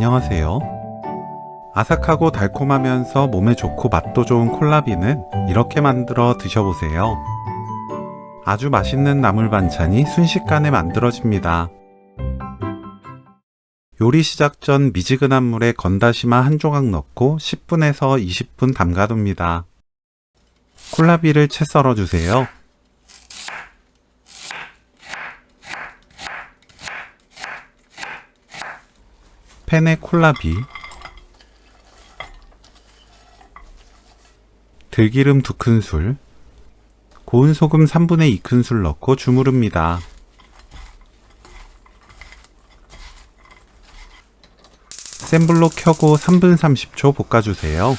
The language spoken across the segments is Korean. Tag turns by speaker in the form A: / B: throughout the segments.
A: 안녕하세요. 아삭하고 달콤하면서 몸에 좋고 맛도 좋은 콜라비는 이렇게 만들어 드셔보세요. 아주 맛있는 나물 반찬이 순식간에 만들어집니다. 요리 시작 전 미지근한 물에 건다시마 한 조각 넣고 10분에서 20분 담가둡니다. 콜라비를 채 썰어주세요. 팬에 콜라비, 들기름 2큰술, 고운 소금 3분의 2큰술 넣고 주무릅니다. 센 불로 켜고 3분 30초 볶아주세요.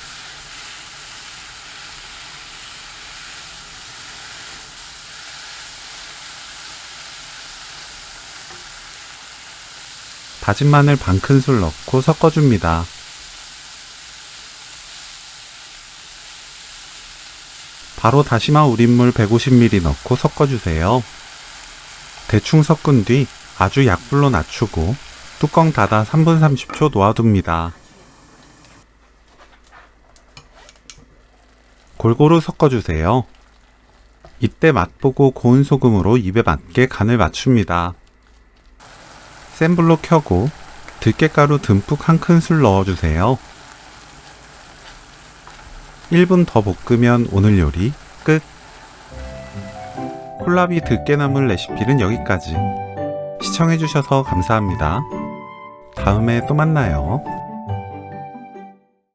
A: 다진 마늘 반 큰술 넣고 섞어줍니다. 바로 다시마 우린물 150ml 넣고 섞어주세요. 대충 섞은 뒤 아주 약불로 낮추고 뚜껑 닫아 3분 30초 놓아둡니다. 골고루 섞어주세요. 이때 맛보고 고운 소금으로 입에 맞게 간을 맞춥니다. 센 불로 켜고 들깨가루 듬뿍 1큰술 넣어주세요. 1분 더 볶으면 오늘 요리 끝! 콜라비 들깨나물 레시피는 여기까지. 시청해주셔서 감사합니다. 다음에 또 만나요.